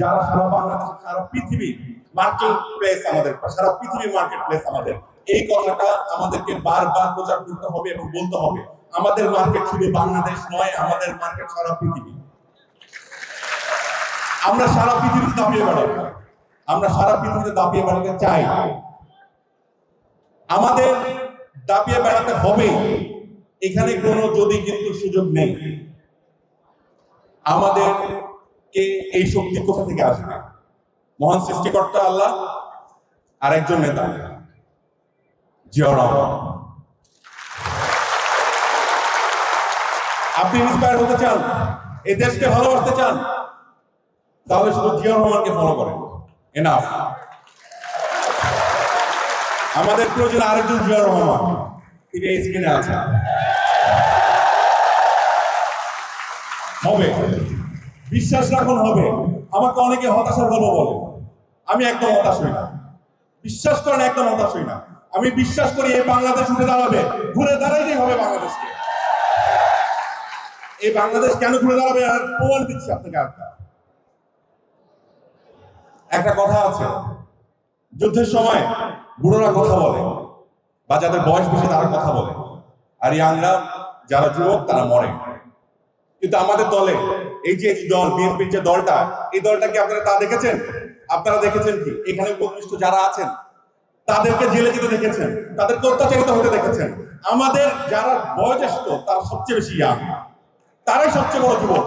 যারা সারা বাংলাদেশ সারা পৃথিবী market place আমাদের, সারা পৃথিবীর মার্কেট প্লেস আমাদের, এই কথাটা আমাদেরকে বারবার প্রচার করতে হবে এবং বলতে হবে। আমাদের মার্কেট শুধু বাংলাদেশ নয়, আমাদের মার্কেট সারা পৃথিবী। আমরা সারা পৃথিবীতে দাপিয়ে বেড়াবো, আমরা সারা পৃথিবীতে দাপিয়ে বেড়াতে চাই। আমাদের দাপিয়ে বেড়াতে হবে, এখানে কোনো যদি কিন্তু সুযোগ নেই। আমাদেরকে এই শক্তি কোথা থেকে আসবে? মহান সৃষ্টিকর্তা আল্লাহ আর একজন নেতা জিয়াউর রহমান। আপনি ইন্সপায়ার হতে চান, এই দেশকে ভালোবাসতে চান, তাহলে শুধু জিয়াউর রহমানকে ফলো করেন, এনাফ। আমাদের প্রয়োজন আরেকজন জিয়াউর রহমান, তিনি এই স্ক্রিনে আছেন। হবে, বিশ্বাস রাখুন হবে। আমাকে অনেকে হতাশার গল্প বলে, আমি একদম হতাশ হই না। বিশ্বাস করেন, একদম হতাশ হই না। আমি বিশ্বাস করি এই বাংলাদেশ উঠে দাঁড়াবে, ঘুরে দাঁড়াইতেই হবে বাংলাদেশকে। এই বাংলাদেশ কেন ঘুরে দাঁড়াবে আর প্রমাণ দিচ্ছি আপনাকে। একটা কথা আছে, যুদ্ধের সময় বুড়োরা কথা বলে, বা যাদের বয়স বেশি তারা কথা বলে, আর ইয়াংরা যারা যুবক তারা মরে। কিন্তু আমাদের দলে এই যে দল বিএনপির যে দলটা, এই দলটা কি আপনারা তা দেখেছেন? আপনারা দেখেছেন কি এখানে উপস্থিত যারা আছেন তাদেরকে জেলে যেতে দেখেছেন, তাদেরকে অত্যাচারিত হতে দেখেছেন। আমাদের যারা বয়োজ্যেষ্ঠ তারা সবচেয়ে বেশি ইয়াং, তারাই সবচেয়ে বড় যুবক।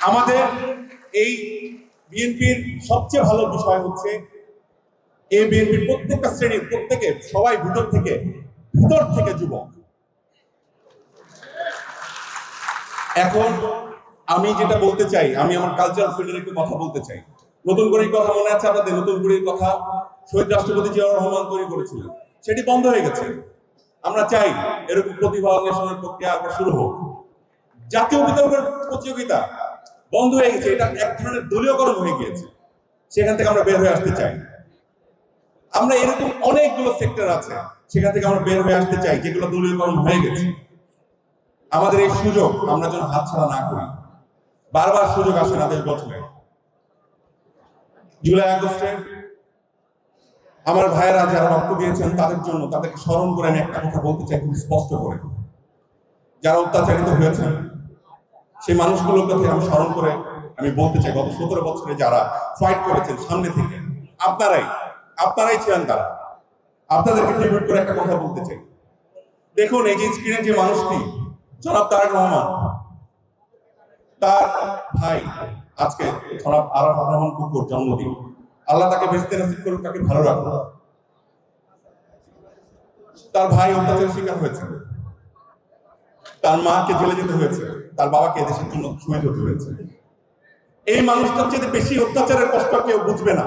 আমাদের এই বিএনপির সবচেয়ে ভালো বিষয় হচ্ছে এই বিএনপির প্রত্যেকটা শ্রেণীর প্রত্যেকে সবাই ভিতর থেকে যুবক। এখন আমি যেটা বলতে চাই, আমি আমার কালচারাল ফিল্ডের একটু কথা বলতে চাই। নতুন করে কথা মনে আছে আপনাদের? নতুন করে কথা শহীদ রাষ্ট্রপতি জিয়াউর রহমান তৈরি করেছিলেন, সেটি বন্ধ হয়ে গেছে। আমরা চাই এরকম প্রতিভা অন্বেষণের প্রক্রিয়া আবার শুরু হোক। জাতীয় বিতর্কের প্রতিযোগিতা বন্ধ হয়ে গেছে, এটা এক ধরনের দলীয়করণ হয়ে গিয়েছে, সেখান থেকে আমরা বের হয়ে আসতে চাই। আমরা এরকম অনেকগুলো সেক্টর আছে সেখান থেকে আমরা বের হয়ে আসতে চাই যেগুলো দলীয়করণ হয়ে গেছে। আমাদের এই সুযোগ আমরা যেন হাতছাড়া না করি। বারবার সুযোগ আসে না দেশ গঠনে। জুলাই আগস্টে আমার ভাইয়েরা যারা রক্ত দিয়েছেন তাদের জন্য, তাদেরকে স্মরণ করে আমি একটা কথা বলতে চাই খুব স্পষ্ট করে। যারা অত্যাচারিত হয়েছেন সেই মানুষগুলোর কথা আমি স্মরণ করে আমি বলতে চাই, গত 17 বছরে যারা ফাইট করেছেন সামনে থেকে, আপনারাই ছিলেন তারা। আপনাদেরকে ট্রিবিউট করে একটা কথা বলতে চাই। দেখুন এই যে স্ক্রিনে যে মানুষটি জনাব তারেক রহমান, তার ভাই আজকে জনাব আরাফাত রহমান কুকুর জন্মদিন। আল্লাহ তাকে বেঁচতে নসিব করুক, তাকে ভালো রাখুন। তার ভাই অত্যাচারের শিকার হয়েছে, তার মাকে জেলে যেতে হয়েছে, তার বাবাকে এদেশের জন্য শহীদ হতে হয়েছে। এই মানুষটার চেয়ে বেশি অত্যাচারের কষ্ট কেউ বুঝবে না।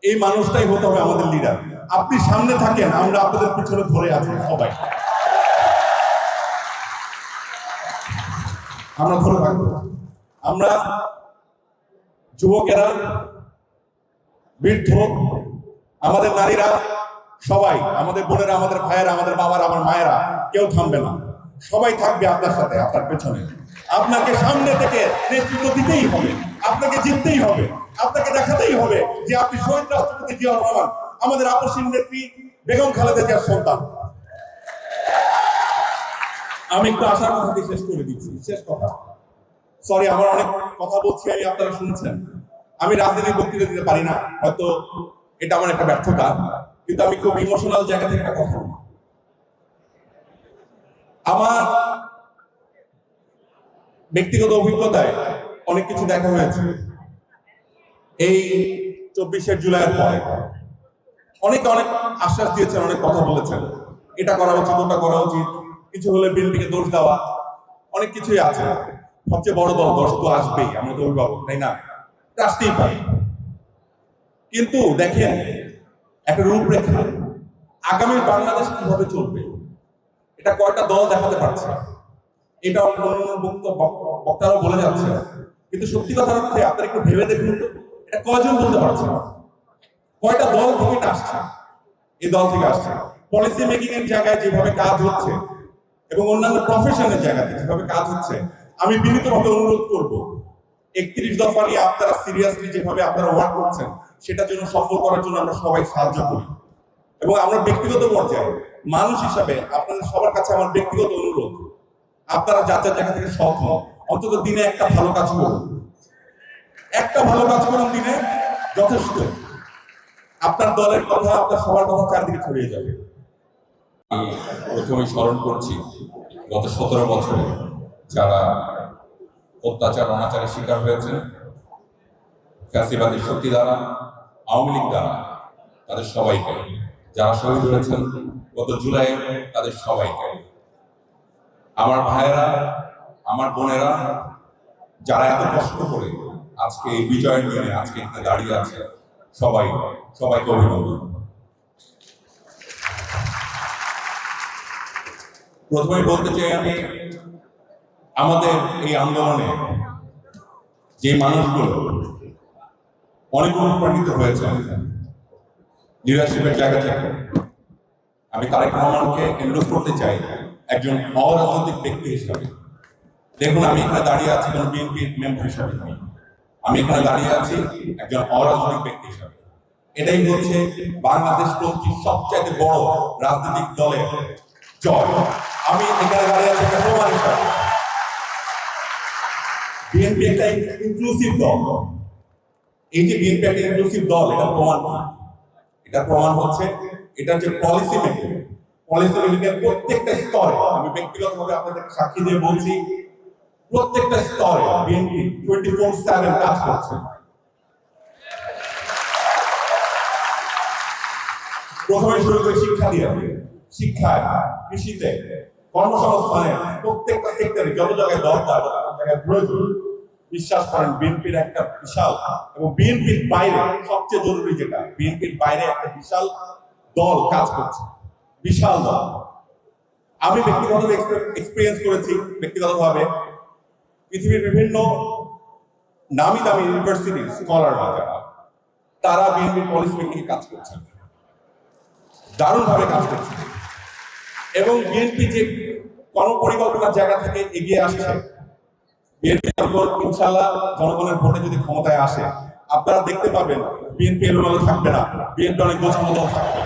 এই মানুষটাই হতে হবে আমাদের লিডার। আপনি সামনে থাকেন, আমরা আপনাদের পিছনে ধরে আছি সবাই, আমরা ধরে থাকবো। আমরা যুবকেরা, বৃদ্ধ, আমাদের নারীরা, সবাই, আমাদের বোনেরা, আমাদের ভাইয়েরা, আমাদের বাবারা, আমার মায়েরা, কেউ থামবে না। সবাই থাকবে আপনার সাথে, আপনার পেছনে। আপনাকে সামনে থেকে নেতৃত্ব দিতেই হবে, আপনাকে জিততেই হবে, আপনাকে দেখাতেই হবে যে আপনি শহীদ রাষ্ট্রপতি জিয়াউর রহমান, আমাদের আপসীন নেত্রী বেগম খালেদা জিয়ার সন্তান। আমি একটু আশার কথা দিয়ে শেষ করে দিচ্ছি। শেষ কথা, সরি আমার অনেক কথা বলছি, আমি আপনারা শুনছেন। আমি রাজনীতির বক্তৃতা দিতে পারি না, হয়তো এটা আমার একটা ব্যর্থতা, কিন্তু আমি খুব ইমোশনাল জায়গা থেকে একটা কথা বলি। আমার ব্যক্তিগত অভিজ্ঞতায় অনেক কিছু দেখা হয়েছে এই 24শে জুলাইয়ের পরে। অনেকে অনেক আশ্বাস দিয়েছেন, অনেক কথা বলেছেন, এটা করা উচিত, ওটা করা উচিত, কিছু হলে বিএনপিকে দোষ দেওয়া, অনেক কিছুই আছে। সবচেয়ে বড় দল, দোষ তো আসবেই, আমরা তো অভিভাবক, তাই না? আসতেই পারে। কিন্তু দেখেন একটা রূপরেখা, আগামী বাংলাদেশ কিভাবে চলবে এটা কয়টা দল দেখাতে পারছে, এটা বক্তারা বলে যাচ্ছে। কিন্তু সত্যি কথা হচ্ছে আপনারা একটু ভেবে দেখুন তো, এটা কয়জন বলতে পারছে, কয়টা দল থেকে এটা আসছে? এই দল থেকে আসছে। পলিসি মেকিং এর জায়গায় যেভাবে কাজ হচ্ছে এবং অন্যান্য প্রফেশনের জায়গাতে যেভাবে কাজ হচ্ছে, আমি বিনীতভাবে অনুরোধ করব 31 দফা নিয়ে আপনারা সিরিয়াসলি যেভাবে আপনারা ওয়ার্ক করছেন সেটার জন্য সফল করার জন্য আমরা সবাই সাহায্য করি। এবং আমরা ব্যক্তিগত পর্যায়ে মানুষ হিসাবে আপনাদের সবার কাছে আমার ব্যক্তিগত অনুরোধ, আপনারা যার যার জায়গা থেকে সৎ হন, অন্তত দিনে একটা ভালো কাজ করুন। একটা ভালো কাজ করুন দিনে, যথেষ্ট। আপনার দলের কথা, আপনার সবার কথা চারদিকে ছড়িয়ে যাবে। প্রথমে স্মরণ করছি গত 17 বছরে যারা অত্যাচার অনাচারের শিকার হয়েছেন ফ্যাসিবাদী শক্তি দ্বারা, আওয়ামী লীগ দ্বারা, তাদের সবাইকে, যারা শহীদ হয়েছেন গত জুলাই, তাদের সবাইকে, আমার ভাইয়েরা, আমার বোনেরা যারা এত কষ্ট করে আজকে এই বিজয়ের দিনে আজকে এখানে দাঁড়িয়ে আছে, সবাইকে অভিনন্দন। প্রথমেই বলতে চাই আমি, আমাদের এই আন্দোলনে যে মানুষগুলো অনেক অনুপ্রাণিত হয়েছে লিডারশিপের জায়গা থেকে, আমি তারেক রহমানকে এন্ডোর্স করতে চাই একজন অরাজনৈতিক ব্যক্তি হিসাবে। দেখুন, আমি এখানে দাঁড়িয়ে আছি কোনো বিএনপির মেম্বার হিসাবে নই, আমি এখানে দাঁড়িয়ে আছি একজন অরাজনৈতিক ব্যক্তি হিসাবে। এটাই হচ্ছে বাংলাদেশপন্থী সবচাইতে বড় রাজনৈতিক দলের জয়। আমি এখানে দাঁড়িয়ে আছি একটা প্রমাণ হিসাবে। বিএনপি একটা ইনক্লুসিভ দল। এই যে বিএনপি একটা ইনক্লুসিভ দল, এটা প্রমাণ কি? এটা প্রমাণ হচ্ছে এটা যে পলিসি মেকিং এর প্রত্যেকটা স্তরে, আমি ব্যক্তিগতভাবে আপনাদের সাক্ষী দিয়ে বলছি, প্রত্যেকটা স্তরে বিএনপি 24/7 কাজ করছে। প্রথমে শুরু করে শিক্ষা দিয়ে, শিক্ষায়, কৃষিতে, কর্মসংস্থানে, প্রত্যেকটা সেক্টরে যত জায়গায় দরকার, জায়গায় প্রয়োজন, বিশ্বাস করেন বিএনপির একটা বিশাল, এবং বিএনপির বাইরে সবচেয়ে জরুরি যেটা, বিএনপির বাইরে একটা বিশাল দল কাজ করছে, বিশাল দল। আমি ব্যক্তিগতভাবে এক্সপিরিয়েন্স করেছি, ব্যক্তিগতভাবে পৃথিবীর বিভিন্ন নামি দামি ইউনিভার্সিটির স্কলাররা যারা, তারা বিএনপির পলিসি মেকিং কাজ করছেন, দারুণভাবে কাজ করছে। এবং বিএনপি যে কর্মপরিকল্পনার জায়গা থেকে এগিয়ে আসছে, বিএনপি ইনশাআল্লাহ জনগণের ভোটে যদি ক্ষমতায় আসে, আপনারা দেখতে পাবেন বিএনপি এলোমেলো থাকবে না, বিএনপি অনেক গোছানো দল থাকবে।